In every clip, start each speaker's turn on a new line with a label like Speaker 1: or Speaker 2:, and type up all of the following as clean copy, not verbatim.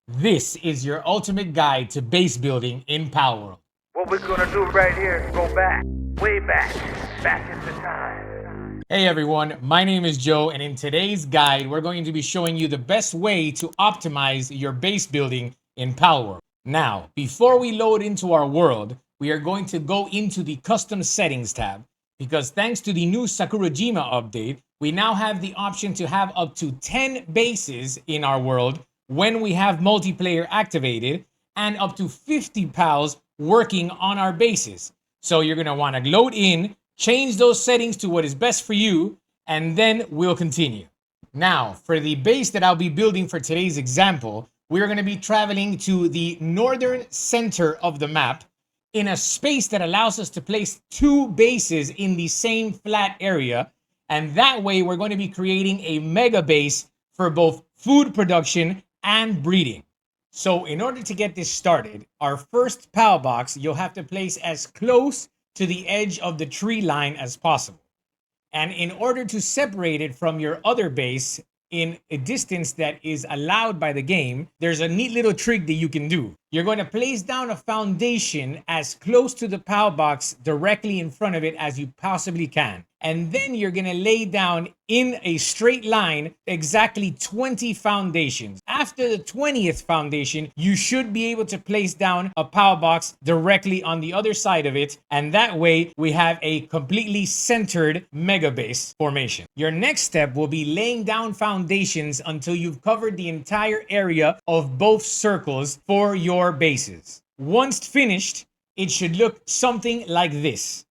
Speaker 1: This is your ultimate guide to base building in Palworld.
Speaker 2: What we're gonna do right here is go back, way back, back into time.
Speaker 1: Hey everyone, my name is Joe, and in today's guide, we're going to be showing you the best way to optimize your base building in Palworld. Now, before we load into our world, we are going to go into the custom settings tab because thanks to the new Sakurajima update, we now have the option to have up to 10 bases in our world when we have multiplayer activated and up to 50 pals working on our bases. So you're going to want to load in, change those settings to what is best for you, and then we'll continue. Now, for the base that I'll be building for today's example, we're going to be traveling to the northern center of the map in a space that allows us to place two bases in the same flat area. And that way, we're going to be creating a mega base for both food production and breeding. So in order to get this started, our first PAL box, you'll have to place as close to the edge of the tree line as possible. And in order to separate it from your other base in a distance that is allowed by the game, there's a neat little trick that you can do. You're going to place down a foundation as close to the PAL box directly in front of it as you possibly can. And then you're going to lay down in a straight line exactly 20 foundations. After the 20th foundation, you should be able to place down a PAL box directly on the other side of it. And that way we have a completely centered mega base formation. Your next step will be laying down foundations until you've covered the entire area of both circles for your bases. Once finished, it should look something like this.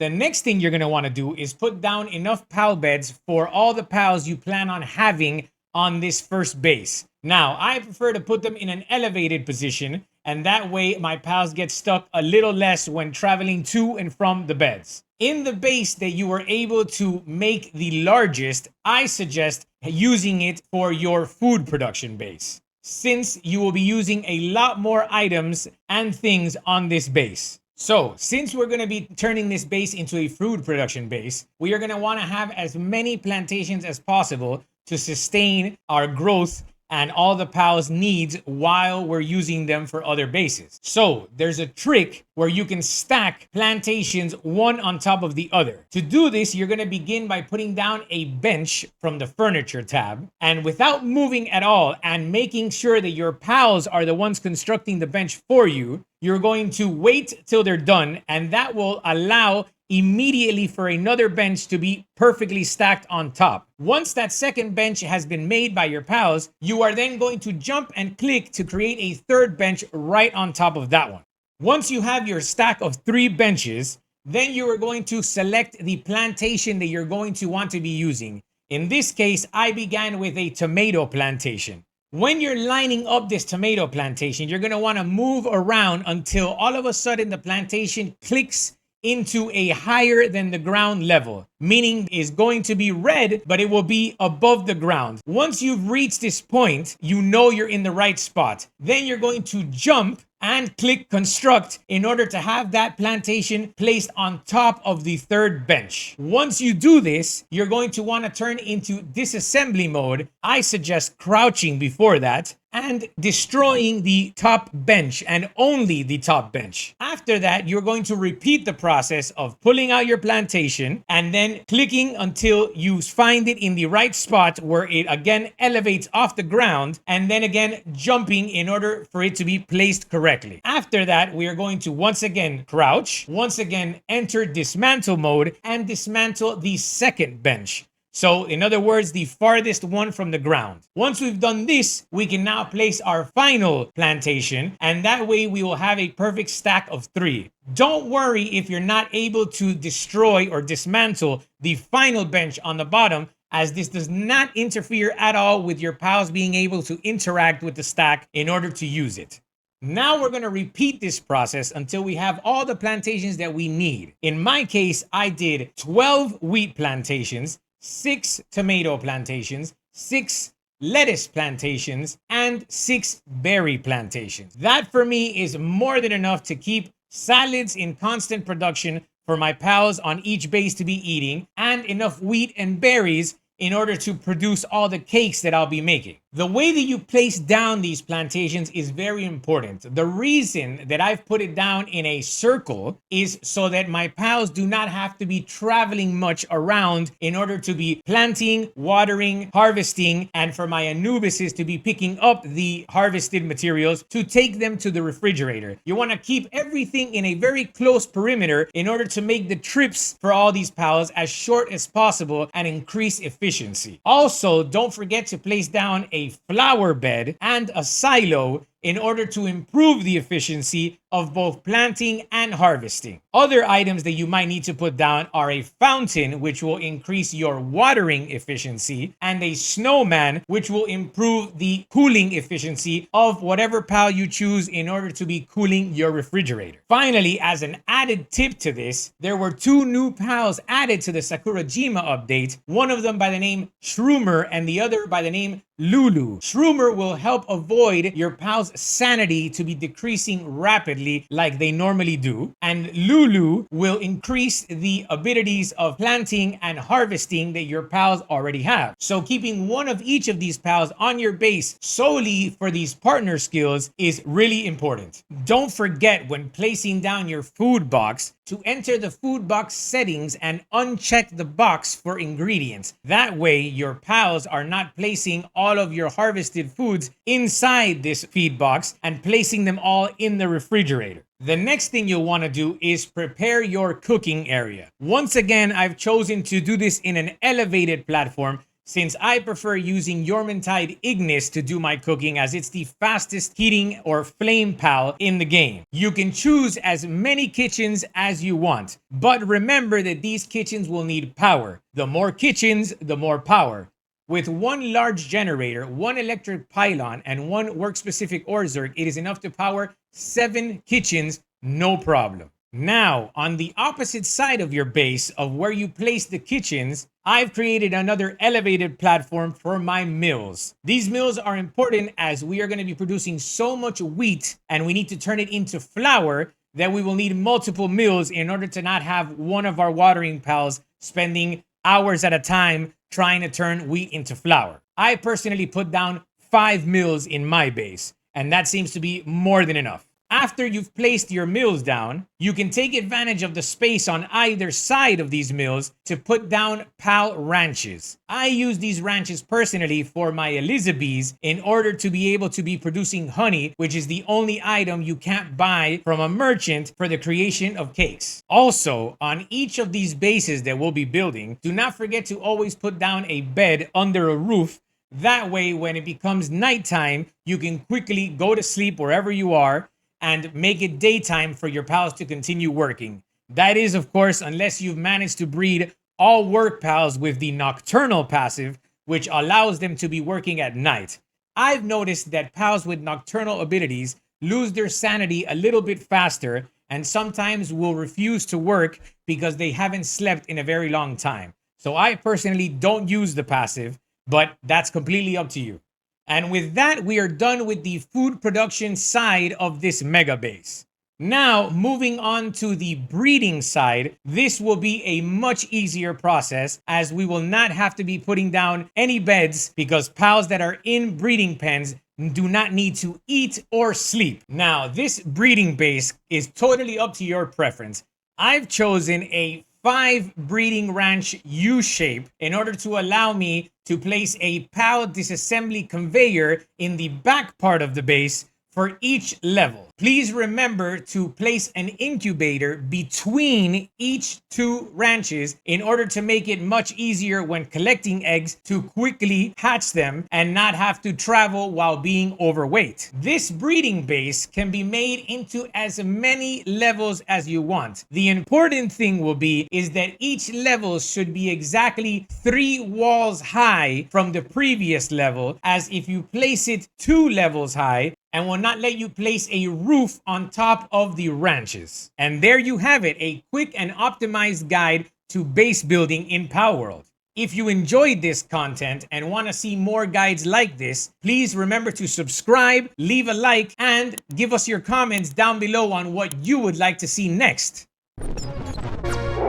Speaker 1: The next thing you're going to want to do is put down enough PAL beds for all the PALs you plan on having on this first base. Now, I prefer to put them in an elevated position, and that way my PALs get stuck a little less when traveling to and from the beds. In the base that you were able to make the largest, I suggest using it for your food production base, since you will be using a lot more items and things on this base. So, since we're going to be turning this base into a food production base, we are going to want to have as many plantations as possible to sustain our growth and all the PAL's needs while we're using them for other bases. So, there's a trick where you can stack plantations one on top of the other. To do this, you're going to begin by putting down a bench from the furniture tab, and without moving at all and making sure that your PALs are the ones constructing the bench for you, you're going to wait till they're done, and that will allow immediately for another bench to be perfectly stacked on top. Once that second bench has been made by your PALs, you are then going to jump and click to create a third bench right on top of that one. Once you have your stack of 3 benches, then you are going to select the plantation that you're going to want to be using. In this case, I began with a tomato plantation. When you're lining up this tomato plantation, you're going to want to move around until all of a sudden the plantation clicks into a higher than the ground level, meaning is going to be red, but it will be above the ground. Once you've reached this point, you know you're in the right spot. Then you're going to jump and click construct in order to have that plantation placed on top of the third bench. Once you do this, you're going to want to turn into disassembly mode. I suggest crouching before that and destroying the top bench and only the top bench. After that, you're going to repeat the process of pulling out your plantation and then clicking until you find it in the right spot where it again elevates off the ground, and then again jumping in order for it to be placed correctly. After that, we are going to once again crouch, once again enter dismantle mode and dismantle the second bench. So, in other words, the farthest one from the ground. Once we've done this, we can now place our final plantation, and that way we will have a perfect stack of 3. Don't worry if you're not able to destroy or dismantle the final bench on the bottom, as this does not interfere at all with your PALs being able to interact with the stack in order to use it. Now we're going to repeat this process until we have all the plantations that we need. In my case, I did 12 wheat plantations, 6 tomato plantations, 6 lettuce plantations, and 6 berry plantations. That for me is more than enough to keep salads in constant production for my PALs on each base to be eating, and enough wheat and berries in order to produce all the cakes that I'll be making. The way that you place down these plantations is very important. The reason that I've put it down in a circle is so that my pals do not have to be traveling much around in order to be planting, watering, harvesting, and for my Anubises to be picking up the harvested materials to take them to the refrigerator. You want to keep everything in a very close perimeter in order to make the trips for all these pals as short as possible and increase efficiency. Also, don't forget to place down a flower bed and a silo in order to improve the efficiency of both planting and harvesting. Other items that you might need to put down are a fountain, which will increase your watering efficiency, and a snowman, which will improve the cooling efficiency of whatever pal you choose in order to be cooling your refrigerator. Finally, as an added tip to this, there were 2 new pals added to the Sakurajima update, one of them by the name Shroomer and the other by the name Lulu. Shroomer will help avoid your pal's sanity to be decreasing rapidly like they normally do, and Lulu will increase the abilities of planting and harvesting that your pals already have. So keeping one of each of these pals on your base solely for these partner skills is really important. Don't forget when placing down your food box to enter the food box settings and uncheck the box for ingredients. That way your pals are not placing all of your harvested foods inside this feed box and placing them all in the refrigerator. The next thing you'll want to do is prepare your cooking area. Once again, I've chosen to do this in an elevated platform since I prefer using Yormantide Ignis to do my cooking, as it's the fastest heating or flame pal in the game. You can choose as many kitchens as you want, but remember that these kitchens will need power. The more kitchens, the more power. With 1 large generator, 1 electric pylon, and 1 work-specific ore zerg, it is enough to power 7 kitchens, no problem. Now, on the opposite side of your base of where you place the kitchens, I've created another elevated platform for my mills. These mills are important as we are going to be producing so much wheat and we need to turn it into flour that we will need multiple mills in order to not have one of our watering pals spending hours at a time trying to turn wheat into flour. I personally put down 5 mills in my base, and that seems to be more than enough. After you've placed your mills down, you can take advantage of the space on either side of these mills to put down pal ranches. I use these ranches personally for my Elizabeths in order to be able to be producing honey, which is the only item you can't buy from a merchant for the creation of cakes. Also, on each of these bases that we'll be building, do not forget to always put down a bed under a roof. That way, when it becomes nighttime, you can quickly go to sleep wherever you are and make it daytime for your pals to continue working. That is, of course, unless you've managed to breed all work pals with the nocturnal passive, which allows them to be working at night. I've noticed that pals with nocturnal abilities lose their sanity a little bit faster and sometimes will refuse to work because they haven't slept in a very long time. So I personally don't use the passive, but that's completely up to you. And with that, we are done with the food production side of this mega base. Now, moving on to the breeding side, this will be a much easier process as we will not have to be putting down any beds because pals that are in breeding pens do not need to eat or sleep. Now, this breeding base is totally up to your preference. I've chosen a 5 breeding ranch U-shape in order to allow me to place a pal disassembly conveyor in the back part of the base for each level. Please remember to place an incubator between each 2 ranches in order to make it much easier when collecting eggs to quickly hatch them and not have to travel while being overweight. This breeding base can be made into as many levels as you want. The important thing will be is that each level should be exactly 3 walls high from the previous level, as if you place it 2 levels high, and will not let you place a roof on top of the ranches. And there you have it, a quick and optimized guide to base building in Palworld. If you enjoyed this content and want to see more guides like this, please remember to subscribe, leave a like, and give us your comments down below on what you would like to see next.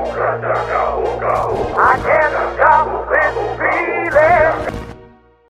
Speaker 2: I can't stop this feeling.